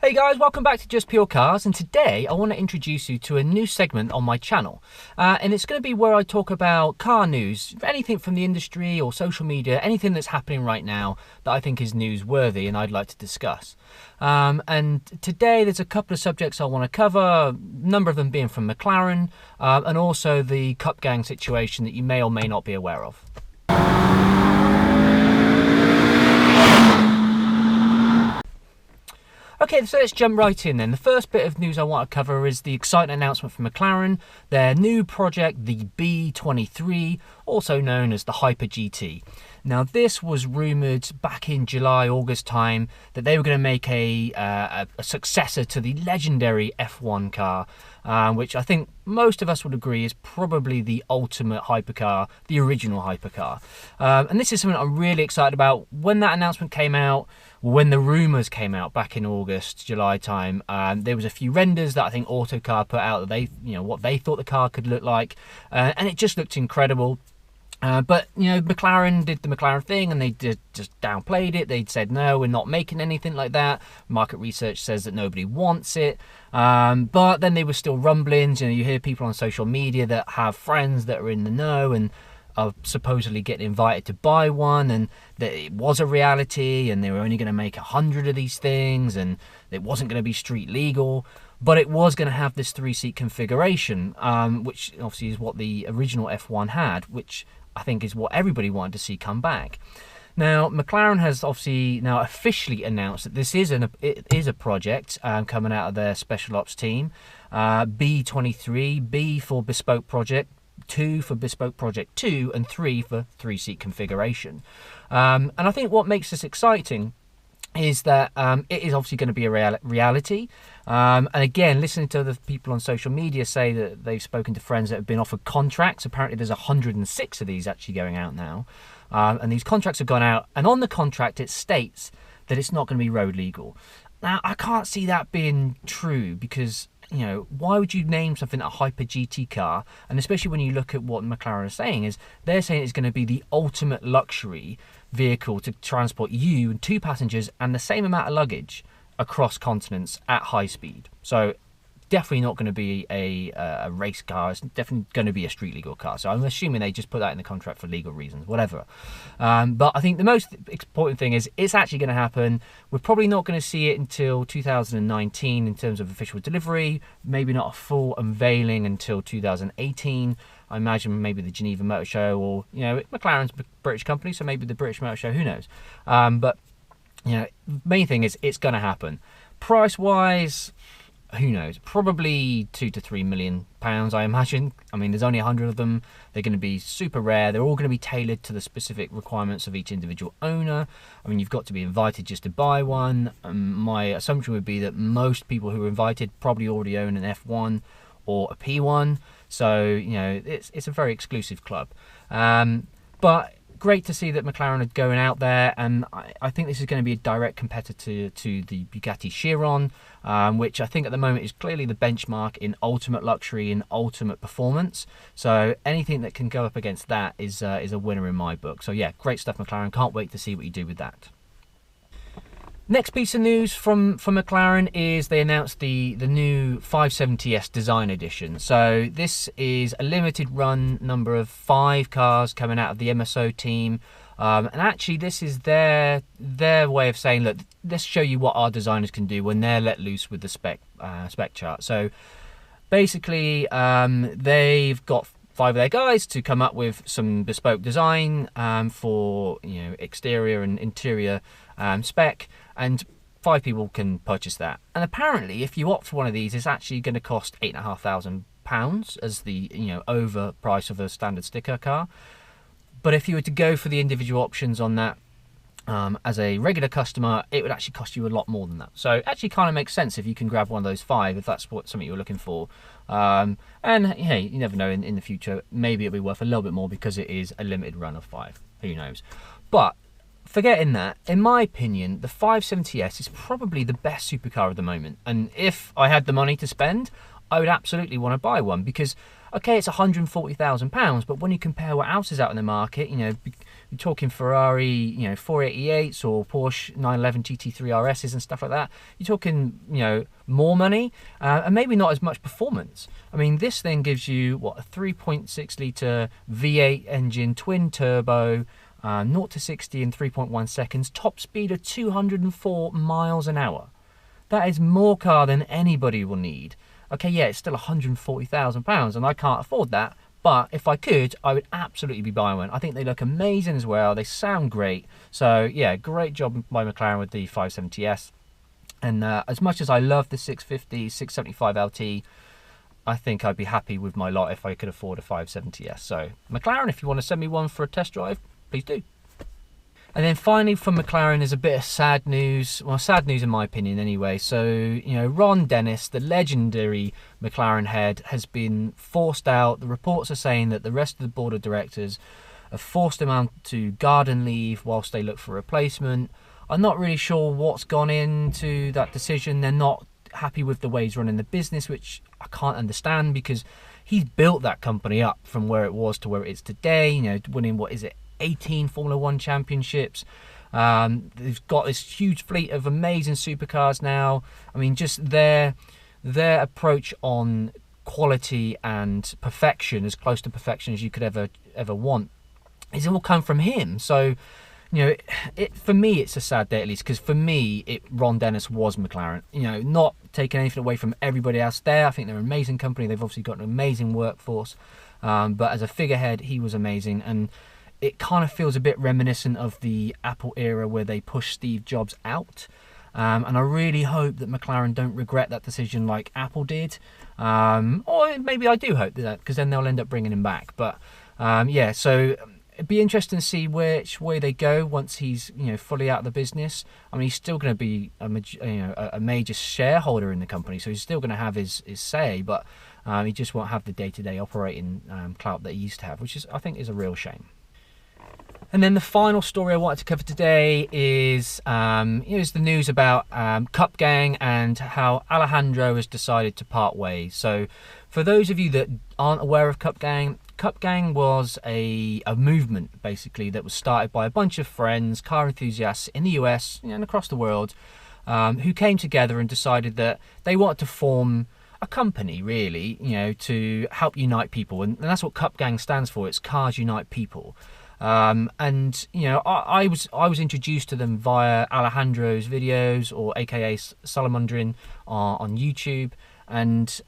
Hey guys, welcome back to Just Pure Cars, and today I want to introduce you to a new segment on my channel. And it's going to be where I talk about car news, anything from the industry or social media, anything that's happening right now that I think is newsworthy and I'd like to discuss. And today there's a couple of subjects I want to cover, a number of them being from McLaren, and also the Cupgang situation that you may or may not be aware of. Okay, so let's jump right in then. The first bit of news I want to cover is the exciting announcement from McLaren, their new project, the B23, also known as the Hyper GT. Now, this was rumoured back in July, August time that they were going to make a successor to the legendary F1 car, which I think most of us would agree is probably the ultimate hypercar, the original hypercar. And this is something I'm really excited about. When that announcement came out, when the rumours came out back in August, July time, there was a few renders that I think Autocar put out that they, what they thought the car could look like, and it just looked incredible. But McLaren did the McLaren thing, and they just downplayed it. They said, no, we're not making anything like that. Market research says that nobody wants it. But then there were still rumblings. You hear people on social media that have friends that are in the know and are supposedly getting invited to buy one, and that it was a reality, and they were only going to make 100 of these things, and it wasn't going to be street legal. But it was going to have this 3-seat configuration, which obviously is what the original F1 had, which I think is what everybody wanted to see come back. Now, McLaren has obviously now officially announced that this is a project coming out of their special ops team. B23, B for Bespoke Project, 2 for Bespoke Project 2, and 3 for 3-seat configuration. And I think what makes this exciting is that it is obviously going to be a reality. And again, listening to other people on social media say that they've spoken to friends that have been offered contracts. Apparently there's 106 of these actually going out now. And these contracts have gone out, and on the contract it states that it's not going to be road legal. Now, I can't see that being true because, why would you name something a Hyper GT car? And especially when you look at what McLaren is saying, is they're saying it's going to be the ultimate luxury vehicle to transport you and 2 passengers and the same amount of luggage across continents at high speed. So definitely not going to be a race car. It's definitely going to be a street legal car. So I'm assuming they just put that in the contract for legal reasons, whatever. But I think the most important thing is it's actually going to happen. We're probably not going to see it until 2019 in terms of official delivery. Maybe not a full unveiling until 2018. I imagine maybe the Geneva Motor Show, or McLaren's a British company, so maybe the British Motor Show. Who knows? But main thing is it's going to happen. Price-wise, who knows? Probably £2 to £3 million, I imagine. I mean, there's only 100 of them. They're going to be super rare. They're all going to be tailored to the specific requirements of each individual owner. I mean, you've got to be invited just to buy one. My assumption would be that most people who are invited probably already own an F1 or a P1. So, it's a very exclusive club. But great to see that McLaren are going out there, and I think this is going to be a direct competitor to the Bugatti Chiron, which I think at the moment is clearly the benchmark in ultimate luxury and ultimate performance. So anything that can go up against that is a winner in my book. So yeah, great stuff, McLaren. Can't wait to see what you do with that. Next piece of news from McLaren is they announced the new 570S Design Edition. So this is a limited run number of 5 cars coming out of the MSO team. And actually this is their way of saying, look, let's show you what our designers can do when they're let loose with the spec chart. So basically they've got 5 of their guys to come up with some bespoke design for exterior and interior spec, and 5 people can purchase that. And apparently if you opt for one of these, it's actually going to cost £8,500 as the over price of a standard sticker car. But if you were to go for the individual options on that as a regular customer, it would actually cost you a lot more than that. So it actually kind of makes sense if you can grab one of those 5, if that's something you're looking for. And hey, you never know, in the future maybe it'll be worth a little bit more because it is a limited run of 5. Who knows? But forgetting that, in my opinion, the 570S is probably the best supercar at the moment. And if I had the money to spend, I would absolutely want to buy one, because Okay, it's £140,000, but when you compare what else is out in the market, you know, you're talking Ferrari, you know, 488s or Porsche 911 GT3 RSs and stuff like that. You're talking, you know, more money and maybe not as much performance. I mean, this thing gives you, what, a 3.6 litre V8 engine, twin turbo, 0 to 60 in 3.1 seconds, top speed of 204 miles an hour. That is more car than anybody will need. Okay, yeah, it's still £140,000 and I can't afford that. But if I could, I would absolutely be buying one. I think they look amazing as well. They sound great. So yeah, great job by McLaren with the 570S. And as much as I love the 650, 675 LT, I think I'd be happy with my lot if I could afford a 570S. So McLaren, if you want to send me one for a test drive, please do. And then finally from McLaren is a bit of sad news. Well, sad news in my opinion anyway. So, you know, Ron Dennis, the legendary McLaren head, has been forced out. The reports are saying that the rest of the board of directors have forced him out to garden leave whilst they look for a replacement. I'm not really sure what's gone into that decision. They're not happy with the way he's running the business, which I can't understand because he's built that company up from where it was to where it is today. You know, winning, what is it, 18 Formula One championships. They've got this huge fleet of amazing supercars now. I mean, just their approach on quality and perfection, as close to perfection as you could ever want, is all come from him. So, you know, for me, it's a sad day, at least, because for me, Ron Dennis was McLaren. You know, not taking anything away from everybody else there. I think they're an amazing company. They've obviously got an amazing workforce. But as a figurehead, he was amazing. And it kind of feels a bit reminiscent of the Apple era where they pushed Steve Jobs out. And I really hope that McLaren don't regret that decision like Apple did. Or maybe I do hope that, because then they'll end up bringing him back. But yeah, so it'd be interesting to see which way they go once he's, you know, fully out of the business. I mean, he's still going to be a major shareholder in the company, so he's still going to have his say, but he just won't have the day-to-day operating clout that he used to have, which is, I think, is a real shame. And then the final story I wanted to cover today is the news about Cupgang and how Alejandro has decided to part ways. So for those of you that aren't aware of Cupgang, Cupgang was a movement, basically, that was started by a bunch of friends, car enthusiasts in the US and across the world, who came together and decided that they wanted to form a company, really, you know, to help unite people. And that's what Cupgang stands for. It's Cars Unite People. And you know, I was introduced to them via Alejandro's videos, or AKA Salamandrin, on YouTube, and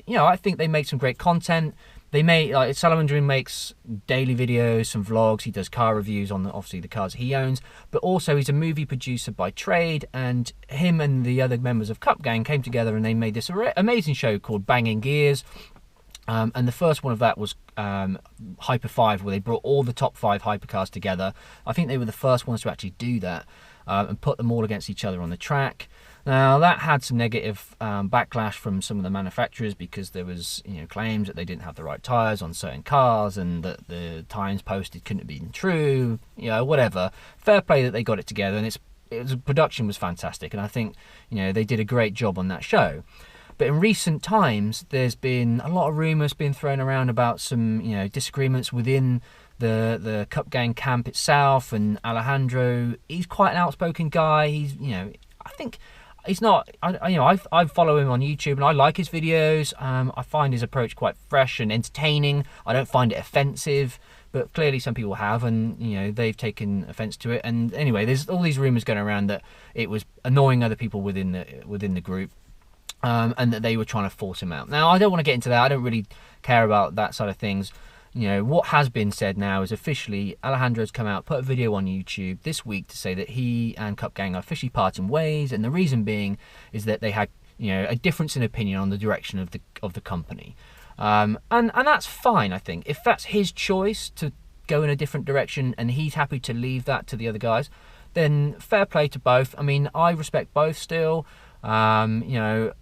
you know, I think they make some great content. They make, like, Salamandrin makes daily videos, some vlogs. He does car reviews on obviously the cars he owns, but also he's a movie producer by trade. And him and the other members of Cupgang came together and they made this amazing show called Banging Gears. And the first one of that was Hyper 5, where they brought all the top 5 hypercars together. I think they were the first ones to actually do that and put them all against each other on the track. Now, that had some negative backlash from some of the manufacturers, because there was, you know, claims that they didn't have the right tyres on certain cars and that the times posted couldn't have been true, you know, whatever. Fair play that they got it together, and production was fantastic, and I think, you know, they did a great job on that show. But in recent times, there's been a lot of rumours being thrown around about some, you know, disagreements within the Cupgang camp itself. And Alejandro, he's quite an outspoken guy. He's, you know, I think he's not. I follow him on YouTube and I like his videos. I find his approach quite fresh and entertaining. I don't find it offensive, but clearly some people have, and you know, they've taken offence to it. And anyway, there's all these rumours going around that it was annoying other people within the group. And that they were trying to force him out. Now, I don't want to get into that. I don't really care about that side of things. You know, what has been said now is officially Alejandro's come out, put a video on YouTube this week to say that he and Cupgang are officially parting ways, and the reason being is that they had, you know, a difference in opinion on the direction of the company. And that's fine, I think. If that's his choice to go in a different direction and he's happy to leave that to the other guys, then fair play to both. I mean, I respect both still. You know,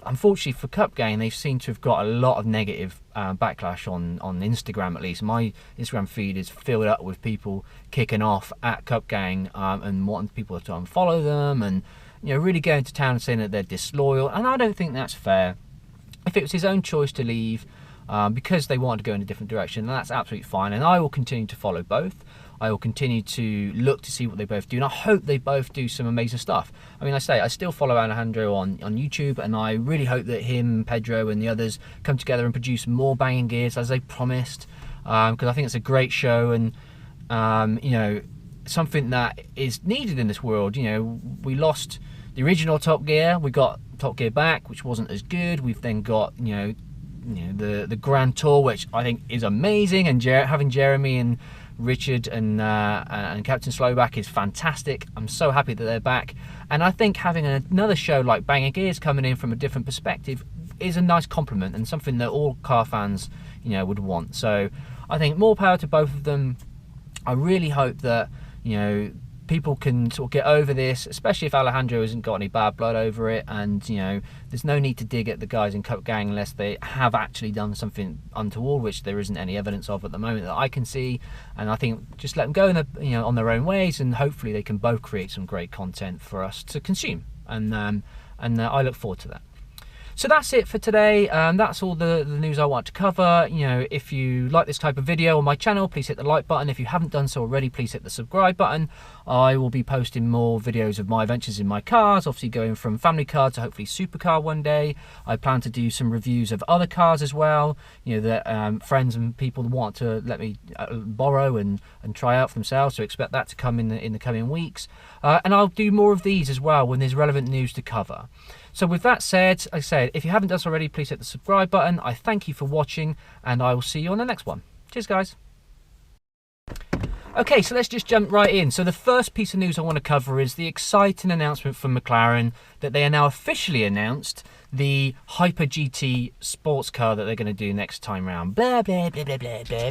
unfortunately for Cupgang, they seem to have got a lot of negative backlash on Instagram, at least. My Instagram feed is filled up with people kicking off at Cupgang and wanting people to unfollow them, and, you know, really going to town and saying that they're disloyal, and I don't think that's fair. If it was his own choice to leave, because they wanted to go in a different direction, and that's absolutely fine. And I will continue to follow both. I will continue to look to see what they both do, and I hope they both do some amazing stuff. I mean, I still follow Alejandro on YouTube, and I really hope that him, Pedro, and the others come together and produce more Banging Gears as they promised, because I think it's a great show, and you know, something that is needed in this world. You know, we lost the original Top Gear, we got Top Gear back, which wasn't as good. We've then got the Grand Tour, which I think is amazing, and having Jeremy and Richard and Captain Slowback is fantastic. I'm so happy that they're back, and I think having another show like Banging Gears coming in from a different perspective is a nice compliment and something that all car fans would want. So I think more power to both of them. I really hope that people can sort of get over this, especially if Alejandro hasn't got any bad blood over it, and there's no need to dig at the guys in Cupgang unless they have actually done something untoward, which there isn't any evidence of at the moment that I can see. And I think just let them go in on their own ways, and hopefully they can both create some great content for us to consume, and I look forward to that. So that's it for today. That's all the news I want to cover. If you like this type of video on my channel, please hit the like button. If you haven't done so already, please hit the subscribe button. I will be posting more videos of my adventures in my cars, obviously going from family car to hopefully supercar one day. I plan to do some reviews of other cars as well, that friends and people want to let me borrow and try out for themselves. So expect that to come in the coming weeks. And I'll do more of these as well when there's relevant news to cover. So with that said, like I said, if you haven't done so already, please hit the subscribe button. I thank you for watching, and I will see you on the next one. Cheers, guys. Okay, so let's just jump right in. So the first piece of news I want to cover is the exciting announcement from McLaren that they are now officially announced the Hyper GT sports car that they're going to do next time round. Blah, blah, blah, blah, blah, blah, blah.